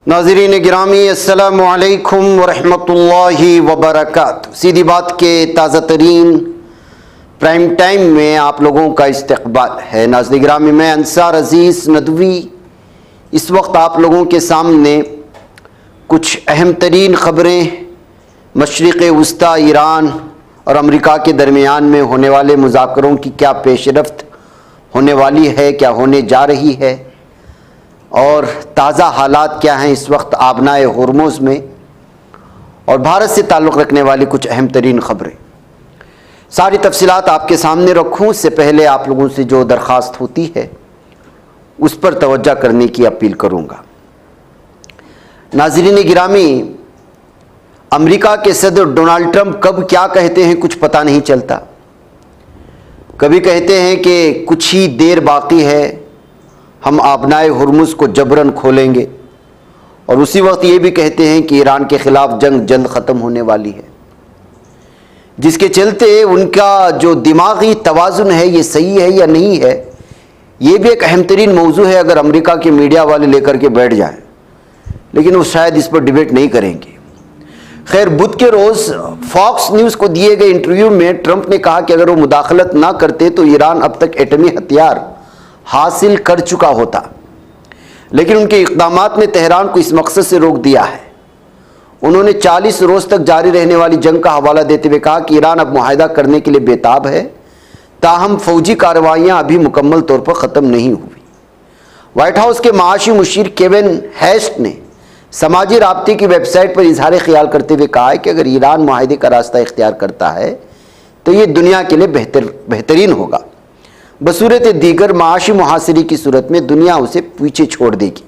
नाज़रीन गिरामी अस्सलामु अलैकुम वरहमतुल्लाहि वबरकातुहू। सीधी बात के ताज़ा तरीन प्राइम टाइम में आप लोगों का इस्तक़बाल है। नाज़रीन गिरामी, मैं अंसार अज़ीज़ नदवी इस वक्त आप लोगों के सामने कुछ अहम तरीन ख़बरें मशरिक़ वस्ता ईरान और अमेरिका के दरमियान में होने वाले मुज़ाकरों की क्या पेशरफ्त होने वाली है, क्या होने जा रही है और ताज़ा हालात क्या हैं इस वक्त आबनाए हुर्मुज़ में, और भारत से ताल्लुक़ रखने वाली कुछ अहम तरीन ख़बरें। सारी तफसीलात आपके सामने रखूँ उससे पहले आप लोगों से जो दरख्वास्त होती है उस पर तवज्जो करने की अपील करूँगा। नाज़रीन गिरामी, अमेरिका के सदर डोनाल्ड ट्रंप कब क्या कहते हैं कुछ पता नहीं चलता। कभी कहते हैं कि कुछ ही देर बाकी है, हम आबनाए हुर्मुज़ को जबरन खोलेंगे, और उसी वक्त ये भी कहते हैं कि ईरान के ख़िलाफ़ जंग जल्द ख़त्म होने वाली है, जिसके चलते उनका जो दिमागी तवाज़ुन है ये सही है या नहीं है, ये भी एक अहम तरीन मौजू है। अगर अमेरिका के मीडिया वाले लेकर के बैठ जाएं, लेकिन वो शायद इस पर डिबेट नहीं करेंगे। खैर, बुध के रोज़ फॉक्स न्यूज़ को दिए गए इंटरव्यू में ट्रंप ने कहा कि अगर वो मुदाखलत ना करते तो ईरान अब तक एटमी हथियार हासिल कर चुका होता, लेकिन उनके इक़दामात ने तेहरान को इस मकसद से रोक दिया है। उन्होंने 40 रोज़ तक जारी रहने वाली जंग का हवाला देते हुए कहा कि ईरान अब मुआहिदा करने के लिए बेताब है, ताहम फ़ौजी कार्रवाइयाँ अभी मुकम्मल तौर पर ख़त्म नहीं हुई। वाइट हाउस के माशी मुशीर केविन हेस्ट ने समाजी राब्ते की वेबसाइट पर इजहार ख्याल करते हुए कहा है कि अगर ईरान मुआहिदे का रास्ता इख्तियार करता है तो ये दुनिया के लिए बेहतरीन होगा। बसूरत दीगर माशी मुहासरे की सूरत में दुनिया उसे पीछे छोड़ देगी।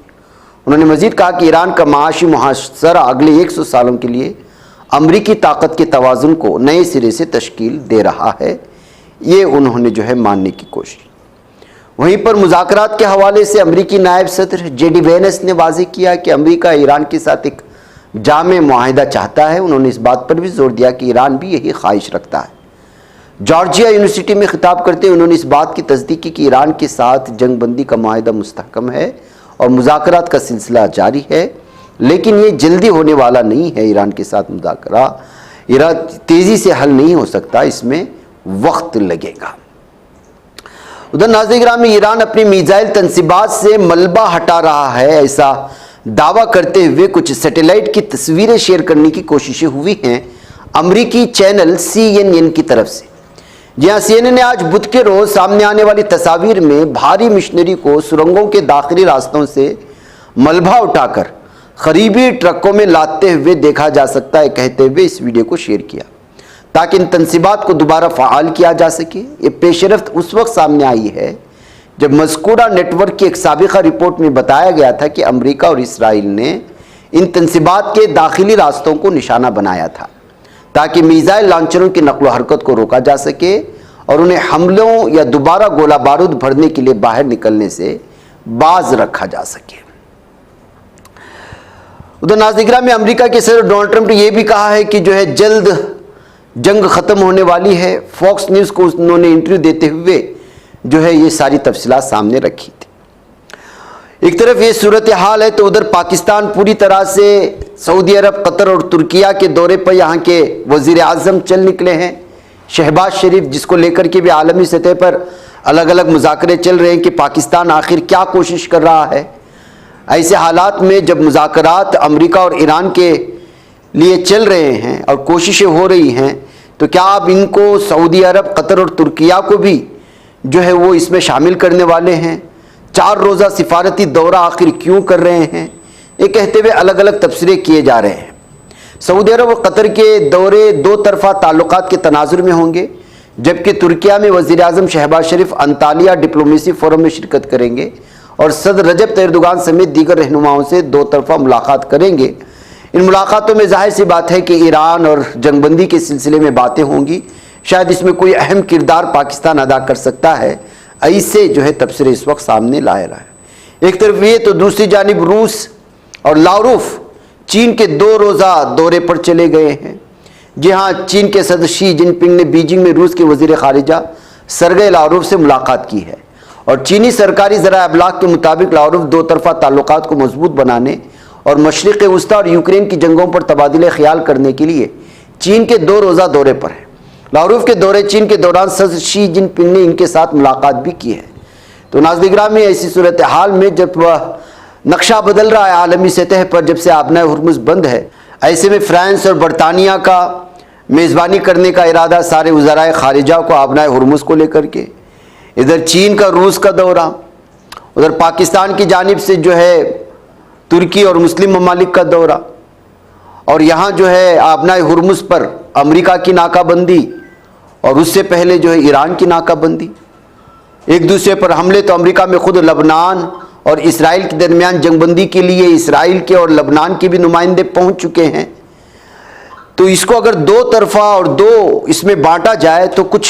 उन्होंने मजीद कहा कि ईरान का माशी मुहासरा अगले 100 सालों के लिए अमरीकी ताकत के तवाज़ुन को नए सिरे से तश्कील दे रहा है। ये उन्होंने जो है मानने की कोशिश। वहीं पर मुज़ाकरात के हवाले से अमरीकी नायब सदर जेडी वेंस ने वाज़ेह किया कि अमरीका ईरान के साथ एक जामे मुआहिदा चाहता है। उन्होंने इस बात पर भी जोर दिया कि ईरान भी यही ख्वाहिश रखता है। जॉर्जिया यूनिवर्सिटी में खिताब करते हुए उन्होंने इस बात की तस्दीक की कि ईरान के साथ जंग बंदी का मुआहिदा मुस्तहकम है और मुज़ाकरात का सिलसिला जारी है, लेकिन ये जल्दी होने वाला नहीं है। ईरान के साथ मुज़ाकरा तेज़ी से हल नहीं हो सकता, इसमें वक्त लगेगा। उधर नाज़रीन गिरामी, ईरान अपनी मिसाइल तनसीबात से मलबा हटा रहा है, ऐसा दावा करते हुए कुछ सैटेलाइट की तस्वीरें शेयर करने की कोशिशें हुई हैं अमरीकी चैनल CNN की तरफ से। जी हाँ, CNN ने आज बुध के रोज़ सामने आने वाली तस्वीर में भारी मशीनरी को सुरंगों के दाखिली रास्तों से मलबा उठाकर करीबी ट्रकों में लादते हुए देखा जा सकता है, कहते हुए इस वीडियो को शेयर किया ताकि इन तनसीबात को दोबारा फ़ाल किया जा सके। ये पेशरफ्त उस वक्त सामने आई है जब मज़कूरा नेटवर्क की एक साबिक़ा रिपोर्ट में बताया गया था कि अमरीका और इसराइल ने इन तनसीबात के दाखिली रास्तों को निशाना बनाया था ताकि मिसाइल लॉन्चरों की नकलो हरकत को रोका जा सके और उन्हें हमलों या दोबारा गोला बारूद भरने के लिए बाहर निकलने से बाज रखा जा सके। उधर नाज़रीन में अमेरिका के सदर डोनाल्ड ट्रंप ने यह भी कहा है कि जो है जल्द जंग ख़त्म होने वाली है। फॉक्स न्यूज़ को उन्होंने इंटरव्यू देते हुए जो है ये सारी तफसीलात सामने रखी थी। एक तरफ ये सूरत हाल है तो उधर पाकिस्तान पूरी तरह से सऊदी अरब, कतर और तुर्किया के दौरे पर यहाँ के वज़ीर आज़म चल निकले हैं। शहबाज शरीफ, जिसको लेकर के भी आलमी सतह पर अलग अलग मुज़ाकरे चल रहे हैं कि पाकिस्तान आखिर क्या कोशिश कर रहा है। ऐसे हालात में जब मुज़ाकरात अमेरिका और ईरान के लिए चल रहे हैं और कोशिशें हो रही हैं, तो क्या अब इनको सऊदी अरब, कतर और तुर्किया को भी जो है वो इसमें शामिल करने वाले हैं? 4 रोज़ा सिफारती दौरा आखिर क्यों कर रहे हैं, ये कहते हुए अलग अलग तबसरे किए जा रहे हैं। सऊदी अरब और कतर के दौरे दो तरफ़ा ताल्लुकात के तनाजुर में होंगे, जबकि तुर्किया में वज़ीर आज़म शहबाज शरीफ अंतालिया डिप्लोमेसी फोरम में शिरकत करेंगे और सदर रजब तय्यब एर्दोगान समेत दीगर रहनुमाओं से दो तरफ़ा मुलाकात करेंगे। इन मुलाकातों में जाहिर सी बात है कि ईरान और जंगबंदी के सिलसिले में बातें होंगी। शायद इसमें कोई अहम किरदार पाकिस्तान अदा कर सकता है, ऐसे जो है तबसरे इस वक्त सामने लाए रहा है। एक तरफ ये तो दूसरी जानिब रूस और लावरोफ चीन के 2 रोज़ा दौरे पर चले गए हैं। जी हाँ, चीन के सदर शी जिनपिंग ने बीजिंग में रूस के वज़ीर ख़ारिजा सरगेई लावरोफ से मुलाकात की है और चीनी सरकारी ज़रा अबलाग के मुताबिक लावरोफ दो तरफ़ा ताल्लुकात को मजबूत बनाने और मशरिक़ वस्ता और यूक्रेन की जंगों पर तबादले ख्याल करने के लिए चीन के 2 रोज़ा दौरे पर है। लाहौर के दौरे चीन के दौरान सदर शी जिनपिंग ने इनके साथ मुलाकात भी की है। तो नाज़रीन गिरामी, ऐसी सूरत हाल में जब वह नक्शा बदल रहा है आलमी सतह पर, जब से आबनाए हुर्मुज़ बंद है, ऐसे में फ्रांस और बरतानिया का मेज़बानी करने का इरादा सारे वज़राए ख़ारिजा को आबनाए हुर्मुज़ को लेकर के, इधर चीन का रूस का दौरा, उधर पाकिस्तान की जानिब से जो है तुर्की और मुस्लिम ममालिक का दौरा, और यहाँ जो है आबनाए हुर्मुज़ पर अमेरिका की नाकाबंदी और उससे पहले जो है ईरान की नाकाबंदी, एक दूसरे पर हमले। तो अमेरिका में खुद लबनान और इसराइल के दरमियान जंगबंदी के लिए इसराइल के और लबनान के भी नुमाइंदे पहुँच चुके हैं। तो इसको अगर 2 तरफा और 2 इसमें बांटा जाए तो कुछ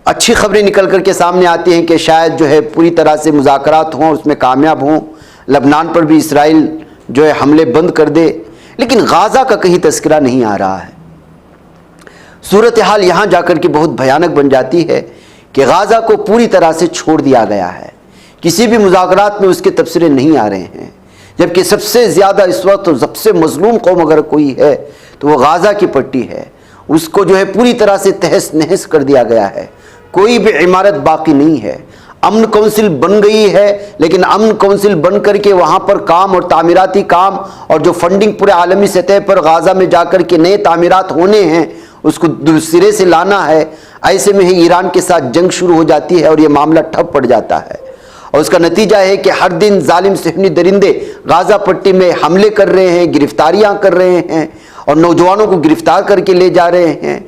अच्छी खबरें निकल कर के सामने आती हैं कि शायद जो है पूरी तरह से मुज़ाकरात हों, उसमें कामयाब हों, लबनान पर भी इसराइल जो है हमले बंद कर दे। लेकिन गाज़ा का कहीं तस्करा नहीं आ रहा है। सूरत हाल यहाँ जाकर के बहुत भयानक बन जाती है कि गाज़ा को पूरी तरह से छोड़ दिया गया है, किसी भी मुज़ाकरात में उसके तबसरे नहीं आ रहे हैं। जबकि सबसे ज़्यादा इस वक्त सबसे मज़लूम कौम अगर कोई है तो वो गाज़ा की पट्टी है। उसको जो है पूरी तरह से तहस नहस कर दिया गया है, कोई भी इमारत बाकी नहीं है। अमन कौंसिल बन गई है, लेकिन अमन कौंसिल बन करके वहाँ पर काम और तामीराती काम और जो फंडिंग पूरे आलमी सतह पर गाज़ा में जाकर के नए तामीरात होने हैं उसको सिरे से लाना है। ऐसे में ही ईरान के साथ जंग शुरू हो जाती है और ये मामला ठप पड़ जाता है। और उसका नतीजा है कि हर दिन जालिम सहनी दरिंदे गाज़ा पट्टी में हमले कर रहे हैं, गिरफ्तारियाँ कर रहे हैं और नौजवानों को गिरफ्तार करके ले जा रहे हैं।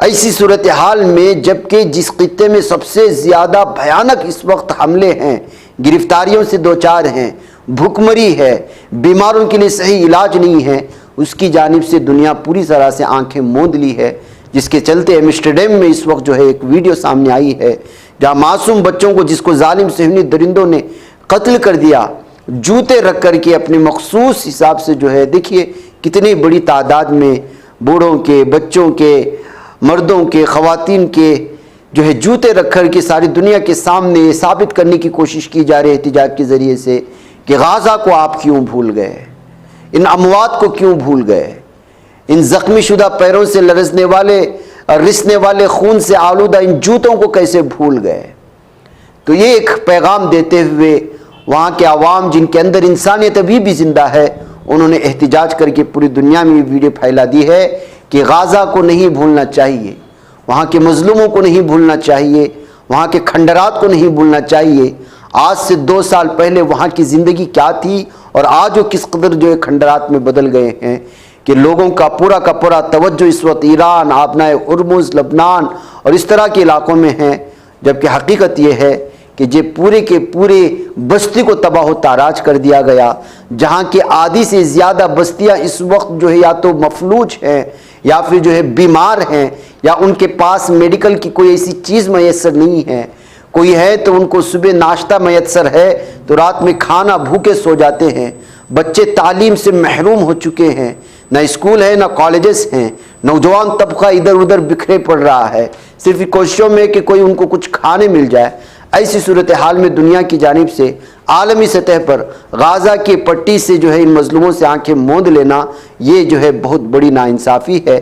ऐसी सूरत हाल में जबकि जिस खित्ते में सबसे ज़्यादा भयानक इस वक्त हमले हैं, गिरफ्तारियों से 2-4 हैं, भूखमरी है, बीमारों के लिए सही इलाज नहीं है, उसकी जानिब से दुनिया पूरी तरह से आंखें मूंद ली है। जिसके चलते एम्स्टर्डम में इस वक्त जो है एक वीडियो सामने आई है जहाँ मासूम बच्चों को जिसको जालिम सहनी दरिंदों ने कत्ल कर दिया, जूते रख कर के अपने मखसूस हिसाब से जो है, देखिए कितनी बड़ी तादाद में बूढ़ों के, बच्चों के, मर्दों के, ख़वातीन के जो है जूते रख कर के सारी दुनिया के सामने साबित करने की कोशिश की जा रही है एहतिजाज के ज़रिए से कि गाज़ा को आप क्यों भूल गए, इन अमवात को क्यों भूल गए, इन ज़ख्मी शुदा पैरों से लरसने वाले और रिसने वाले खून से आलूदा इन जूतों को कैसे भूल गए। तो ये एक पैगाम देते हुए वहाँ के आवाम जिनके अंदर इंसानियत अभी भी ज़िंदा है, उन्होंने एहतिजाज करके पूरी दुनिया में ये वीडियो फैला दी है कि गाज़ा को नहीं भूलना चाहिए, वहाँ के मज़लूमों को नहीं भूलना चाहिए, वहाँ के खंडरात को नहीं भूलना चाहिए। आज से 2 साल पहले वहाँ की ज़िंदगी क्या थी और आज वो किस कदर जो है खंडरात में बदल गए हैं कि लोगों का पूरा तवज्जो इस वक्त ईरान, आबनाए हुर्मुज़, लबनान और इस तरह के इलाकों में है। जबकि हकीकत ये है कि जे पूरे के पूरे बस्ती को तबाह ताराज कर दिया गया, जहाँ की आधी से ज़्यादा बस्तियाँ इस वक्त जो है या तो मफलूज हैं या फिर जो है बीमार हैं या उनके पास मेडिकल की कोई ऐसी चीज़ मैसर नहीं है। कोई है तो उनको सुबह नाश्ता मैसर है तो रात में खाना भूखे सो जाते हैं। बच्चे तालीम से महरूम हो चुके हैं, ना स्कूल है ना कॉलेजेस हैं। नौजवान तबका इधर उधर बिखरे पड़ रहा है सिर्फ कोशिशों में कि कोई उनको कुछ खाने मिल जाए। ऐसी सूरत हाल में दुनिया की जानिब से आलमी सतह पर गाज़ा की पट्टी से जो है इन मजलूमों से आंखें मूंद लेना, ये जो है बहुत बड़ी नाइंसाफ़ी है।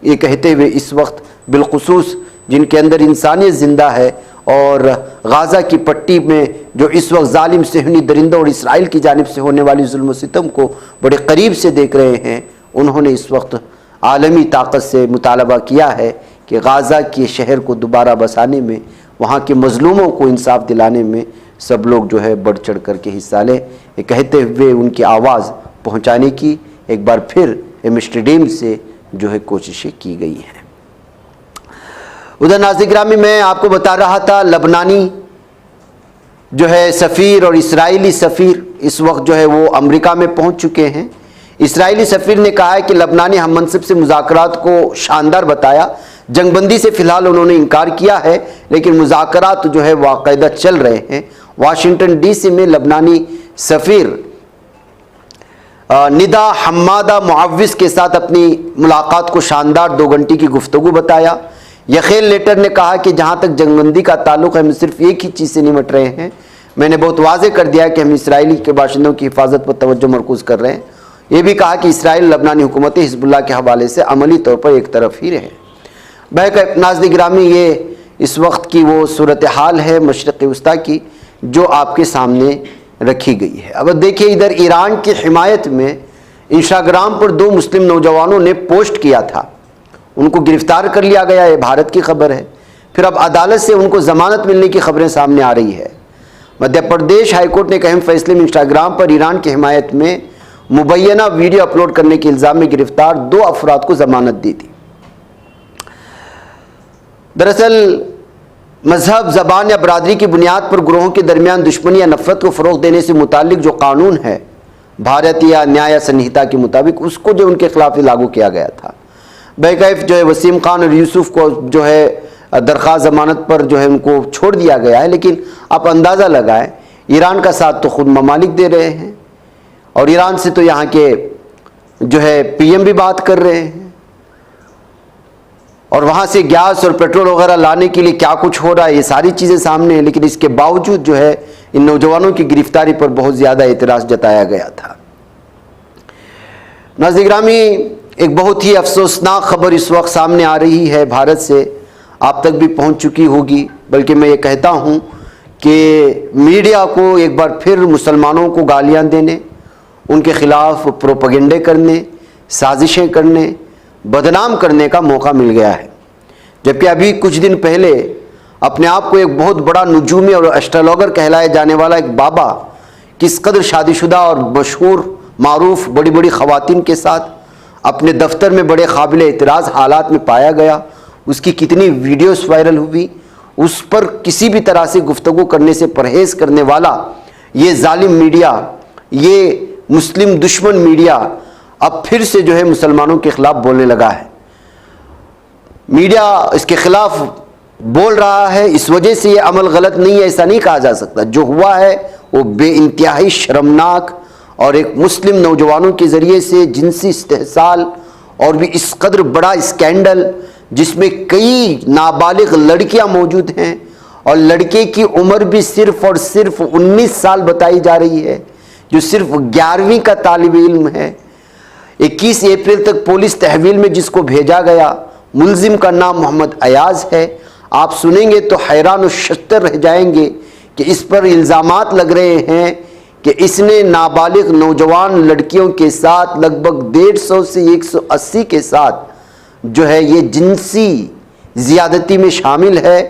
ये कहते हुए इस वक्त बिलखुसूस जिनके अंदर इंसानियत ज़िंदा है और गाज़ा की पट्टी में जो इस वक्त जालिम सहनी दरिंदों और इसराइल की जानिब से होने वाली जुल्म सितम को बड़े करीब से देख रहे हैं, उन्होंने इस वक्त आलमी ताकत से मुतालबा किया है कि गाज़ा के शहर को दोबारा बसाने में, वहाँ के मज़लूमों को इंसाफ दिलाने में सब लोग जो है बढ़ चढ़ कर के हिस्सा लें। ये कहते हुए उनकी आवाज़ पहुँचाने की एक बार फिर एम्स्टर्डम से जो है कोशिशें की गई हैं। उधर नाज़रीन गिरामी, मैं आपको बता रहा था लबनानी जो है सफ़ीर और इसराइली सफ़ीर इस वक्त जो है वो अमेरिका में पहुंच चुके हैं। इसराइली सफ़ीर ने कहा है कि लबनानी हम मनसब से मुज़ाकरात को शानदार बताया, जंगबंदी से फ़िलहाल उन्होंने इनकार किया है लेकिन मुज़ाकरात जो है बाकायदा चल रहे हैं। वाशिंगटन DC में लबनानी सफ़ीर निदा हम्मादा मुआविज़ के साथ अपनी मुलाकात को शानदार 2 घंटे की गुफ्तगू बताया। यखेल लेटर ने कहा कि जहाँ तक जंगबंदी का ताल्लुक़ है, हम सिर्फ एक ही चीज़ से निमट रहे हैं। मैंने बहुत वाज़ेह कर दिया कि हम इसराइली के बाशिंदों की हिफाजत पर तवज्जो मरकूज़ कर रहे हैं ये भी कहा कि इसराइल लबनानी हुकूमत हिजबुल्लाह के हवाले से अमली तौर पर एक तरफ ही रहे। नाज़रीन गिरामी, ये इस वक्त की वो सूरत हाल है मशरिक़ वस्ता की जो आपके सामने रखी गई है। अब देखिए, इधर ईरान की हिमायत में इंस्टाग्राम पर 2 मुस्लिम नौजवानों ने पोस्ट किया था, उनको गिरफ्तार कर लिया गया, ये भारत की खबर है। फिर अब अदालत से उनको जमानत मिलने की खबरें सामने आ रही है। मध्य प्रदेश हाईकोर्ट ने एक अहम फैसले में इंस्टाग्राम पर ईरान की हिमायत में मुबैना वीडियो अपलोड करने के इल्ज़ाम में गिरफ्तार 2 अफराद को जमानत दी थी। दरअसल मजहब, ज़बान या बरादरी की बुनियाद पर ग्रोहों के दरमियान दुश्मनी या नफरत को फ़रोग़ देने से मुतालिक जो कानून है भारतीय न्याय संहिता के मुताबिक, उसको जो उनके खिलाफ लागू किया गया था। बेकैफ जो है वसीम खान और यूसुफ को जो है दरख्वास्त ज़मानत पर जो है उनको छोड़ दिया गया है। लेकिन आप अंदाज़ा लगाएं, ईरान का साथ तो खुद ममालिक दे रहे हैं और ईरान से तो यहाँ के जो है पीएम भी बात कर रहे हैं, और वहाँ से गैस और पेट्रोल वगैरह लाने के लिए क्या कुछ हो रहा है, ये सारी चीज़ें सामने हैं। लेकिन इसके बावजूद जो है इन नौजवानों की गिरफ्तारी पर बहुत ज़्यादा एतराज़ जताया गया था। नाज़रीन गिरामी, एक बहुत ही अफसोसनाक खबर इस वक्त सामने आ रही है भारत से, आप तक भी पहुंच चुकी होगी। बल्कि मैं ये कहता हूं कि मीडिया को एक बार फिर मुसलमानों को गालियां देने, उनके खिलाफ प्रोपेगेंडे करने, साजिशें करने, बदनाम करने का मौका मिल गया है। जबकि अभी कुछ दिन पहले अपने आप को एक बहुत बड़ा नुजूमी और एस्ट्रोलॉगर कहलाए जाने वाला एक बाबा किस कदर शादीशुदा और मशहूर मारूफ बड़ी बड़ी ख़वातीन के साथ अपने दफ्तर में बड़े काबिल एतराज़ हालात में पाया गया, उसकी कितनी वीडियोस वायरल हुई, उस पर किसी भी तरह से गुफ्तगू करने से परहेज़ करने वाला ये जालिम मीडिया, ये मुस्लिम दुश्मन मीडिया अब फिर से जो है मुसलमानों के ख़िलाफ़ बोलने लगा है। मीडिया इसके ख़िलाफ़ बोल रहा है, इस वजह से ये अमल गलत नहीं है ऐसा नहीं कहा जा सकता। जो हुआ है वो बेइंतहाई शर्मनाक और एक मुस्लिम नौजवानों के ज़रिए से जिनसी इस्तेहसाल और भी इस कदर बड़ा स्कैंडल जिसमें कई नाबालिग लड़कियां मौजूद हैं और लड़के की उम्र भी सिर्फ और सिर्फ 19 साल बताई जा रही है, जो सिर्फ 11वीं का तालिब इल्म है। 21 अप्रैल तक पुलिस तहवील में जिसको भेजा गया, मुलजिम का नाम मोहम्मद अयाज है। आप सुनेंगे तो हैरान और शत्तर रह जाएंगे कि इस पर इल्ज़ामात लग रहे हैं कि इसने नाबालिग नौजवान लड़कियों के साथ लगभग 150 से 180 के साथ जो है ये जिनसी ज़्यादती में शामिल है।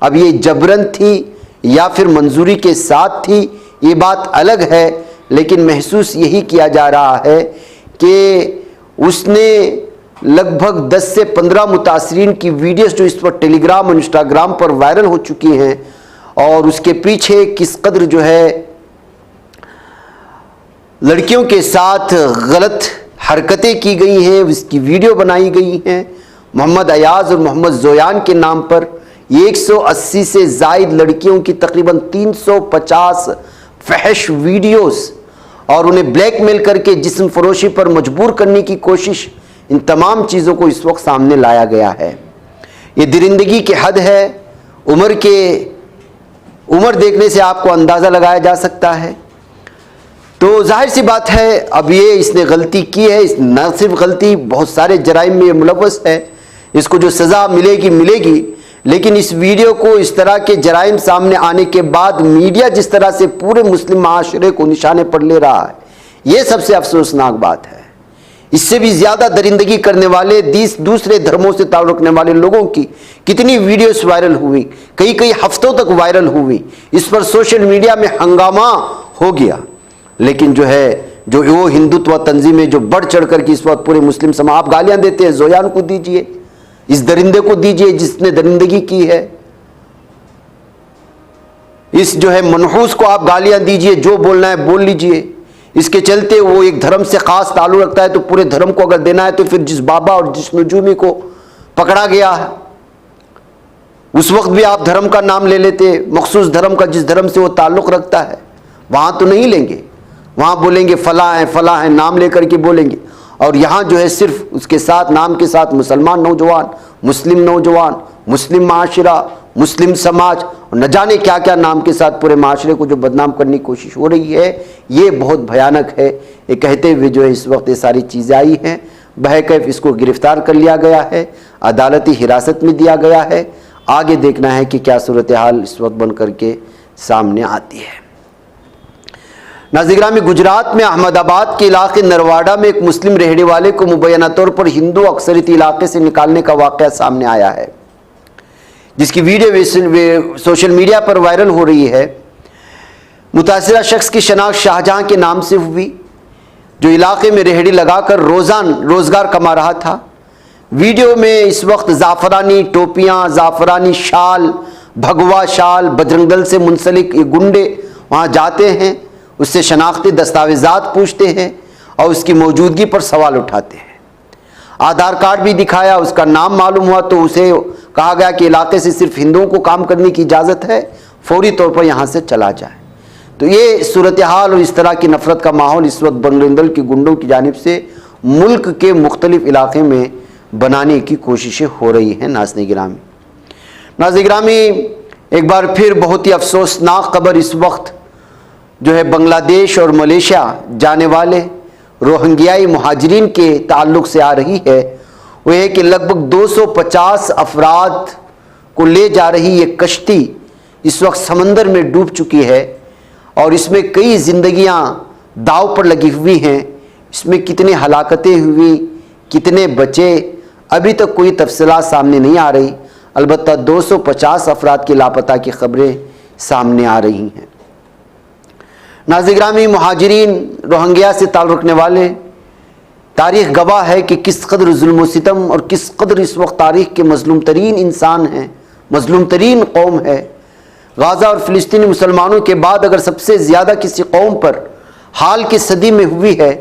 अब ये जबरन थी या फिर मंजूरी के साथ थी, ये बात अलग है, लेकिन महसूस यही किया जा रहा है कि उसने लगभग 10 से 15 मुतासरीन की वीडियोस जो इस पर टेलीग्राम और इंस्टाग्राम पर वायरल हो चुकी हैं और उसके पीछे किस कदर जो है लड़कियों के साथ गलत हरकतें की गई हैं, इसकी वीडियो बनाई गई हैं। मोहम्मद अयाज और मोहम्मद जोयान के नाम पर 180 से ज़ायद लड़कियों की तकरीबन 350 फहश वीडियोस और उन्हें ब्लैकमेल करके जिस्म फरोशी पर मजबूर करने की कोशिश, इन तमाम चीज़ों को इस वक्त सामने लाया गया है। ये दरिंदगी की हद है। उम्र देखने से आपको अंदाज़ा लगाया जा सकता है। तो जाहिर सी बात है, अब ये इसने गलती की है, इस न सिर्फ गलती, बहुत सारे जराइम में मुलव्वस है, इसको जो सज़ा मिलेगी मिलेगी। लेकिन इस वीडियो को इस तरह के जराइम सामने आने के बाद मीडिया जिस तरह से पूरे मुस्लिम माशरे को निशाने पर ले रहा है, ये सबसे अफसोसनाक बात है। इससे भी ज़्यादा दरिंदगी करने वाले दूसरे धर्मों से ताल्लुक़ रखने वाले लोगों की कितनी वीडियोस वायरल हुई, कई कई हफ्तों तक वायरल हुई, इस पर सोशल मीडिया में हंगामा हो गया। लेकिन जो है जो वो हिंदुत्व तंजीमें जो बढ़ चढ़ कर के इस वक्त पूरे मुस्लिम समाज, आप गालियां देते हैं, जोयान को दीजिए, इस दरिंदे को दीजिए जिसने दरिंदगी की है, इस जो है मनहूस को आप गालियां दीजिए, जो बोलना है बोल लीजिए। इसके चलते वो एक धर्म से खास ताल्लुक रखता है तो पूरे धर्म को अगर देना है तो फिर जिस बाबा और जिस नजूमी को पकड़ा गया है उस वक्त भी आप धर्म का नाम ले लेते, मखसूस धर्म का, जिस धर्म से वो ताल्लुक रखता है। वहाँ तो नहीं लेंगे, वहाँ बोलेंगे फला है, नाम लेकर के बोलेंगे। और यहाँ जो है सिर्फ उसके साथ नाम के साथ मुसलमान नौजवान, मुस्लिम माशरा, मुस्लिम समाज, न जाने क्या क्या नाम के साथ पूरे माशरे को जो बदनाम करने की कोशिश हो रही है, ये बहुत भयानक है। ये कहते हुए जो है इस वक्त ये सारी चीज़ें आई हैं। बहरकैफ इसको गिरफ्तार कर लिया गया है, अदालती हिरासत में दिया गया है। आगे देखना है कि क्या सूरत हाल इस वक्त बन करके सामने आती है। नाज़रीन में गुजरात में अहमदाबाद के इलाके नरवाडा में एक मुस्लिम रेहड़ी वाले को मुबैना तौर पर हिंदू अक्सरियती इलाके से निकालने का वाक़या सामने आया है, जिसकी वीडियो सोशल मीडिया पर वायरल हो रही है। मुतासिरा शख्स की शनाख्त शाहजहां के नाम से हुई, जो इलाके में रेहड़ी लगाकर रोज़गार कमा रहा था। वीडियो में इस वक्त ज़ाफ़रानी टोपियाँ, ज़ाफ़रानी शाल, भगवा शाल, बजरंग दल से मुंसलिक ये गुंडे वहाँ जाते हैं, उससे शनाख्ती दस्तावेज़ात पूछते हैं और उसकी मौजूदगी पर सवाल उठाते हैं। आधार कार्ड भी दिखाया, उसका नाम मालूम हुआ तो उसे कहा गया कि इलाके से सिर्फ हिंदुओं को काम करने की इजाज़त है, फौरी तौर पर यहाँ से चला जाए। तो ये सूरत हाल और इस तरह की नफ़रत का माहौल इस वक्त बजरंग दल के गुंडों की जानिब से मुल्क के मुख्तलिफ इलाके में बनाने की कोशिशें हो रही हैं। नाज़रीन गिरामी, एक बार फिर बहुत ही अफसोसनाक खबर इस वक्त जो है बांग्लादेश और मलेशिया जाने वाले रोहिंग्याई मुहाजिरीन के ताल्लुक़ से आ रही है। वो है कि लगभग 250 अफराद को ले जा रही ये कश्ती इस वक्त समंदर में डूब चुकी है और इसमें कई ज़िंदगियां दाव पर लगी हुई हैं। इसमें कितनी हलाकतें हुई, कितने बचे, अभी तक कोई तफसीलात सामने नहीं आ रही। अलबत्ता 250 अफराद की लापता की खबरें सामने आ रही हैं। नाज़रीन मुहाजिरीन रोहिंग्या से ताल्लुक़ रखने वाले, तारीख़ गवाह है कि किस कदर जुल्म सितम और किस कदर इस वक्त तारीख़ के मज़लूम तरीन इंसान हैं, मज़लूम तरीन कौम है। गाज़ा और फ़िलिस्तीनी मुसलमानों के बाद अगर सबसे ज़्यादा किसी कौम पर हाल की सदी में हुई है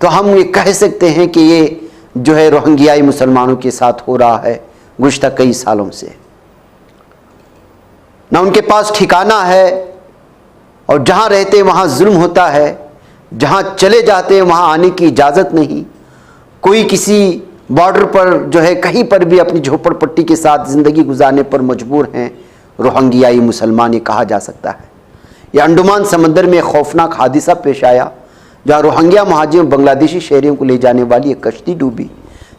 तो हम ये कह सकते हैं कि ये जो है रोहिंग्याई मुसलमानों के साथ हो रहा है गुज़श्ता कई सालों से। ना उनके पास ठिकाना है और जहाँ रहते वहाँ जुल्म होता है, जहाँ चले जाते हैं वहाँ आने की इजाज़त नहीं। कोई किसी बॉर्डर पर जो है कहीं पर भी अपनी झोपड़पट्टी के साथ ज़िंदगी गुजारने पर मजबूर हैं रोहिंग्याई मुसलमान, ये कहा जा सकता है। ये अंडमान समंदर में एक खौफनाक हादिसा पेश आया जहाँ रोहिंग्या महाजिर बांग्लादेशी शहरियों को ले जाने वाली एक कश्ती डूबी।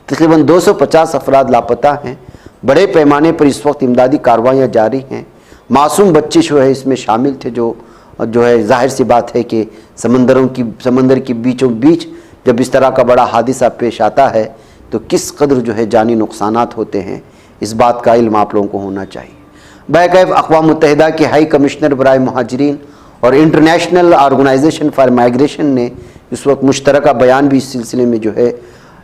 तकरीबन 250 अफराद लापता हैं। बड़े पैमाने पर इस वक्त इमदादी कार्रवाइयाँ जारी हैं। मासूम बच्चे जो है इसमें शामिल थे, जो है जाहिर सी बात है कि समंदर की बीचों बीच जब इस तरह का बड़ा हादिसा पेश आता है तो किस कदर जो है जानी नुकसानात होते हैं, इस बात का इल्म आप लोगों को होना चाहिए। बहरकैफ अक़वाम मुत्तहिदा के हाई कमिश्नर बराए मुहाजिरीन और इंटरनेशनल ऑर्गेनाइजेशन फॉर माइग्रेशन ने इस वक्त मुश्तरका बयान भी इस सिलसिले में जो है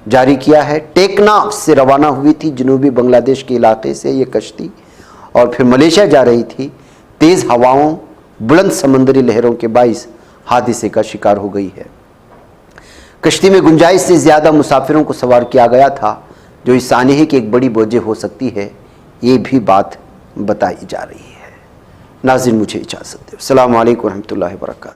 जारी किया है। टेकनाफ से रवाना हुई थी जनूबी बांग्लादेश के इलाके से ये कश्ती और फिर मलेशिया जा रही थी। तेज़ हवाओं, बुलंद समंदरी लहरों के बाइस हादसे का शिकार हो गई है। कश्ती में गुंजाइश से ज़्यादा मुसाफिरों को सवार किया गया था, जो इस सानहे की एक बड़ी वजह हो सकती है, ये भी बात बताई जा रही है। नाज़रीन मुझे इजाज़त दें। अस्सलामु अलैकुम रहमतुल्लाहि व बरकातहू।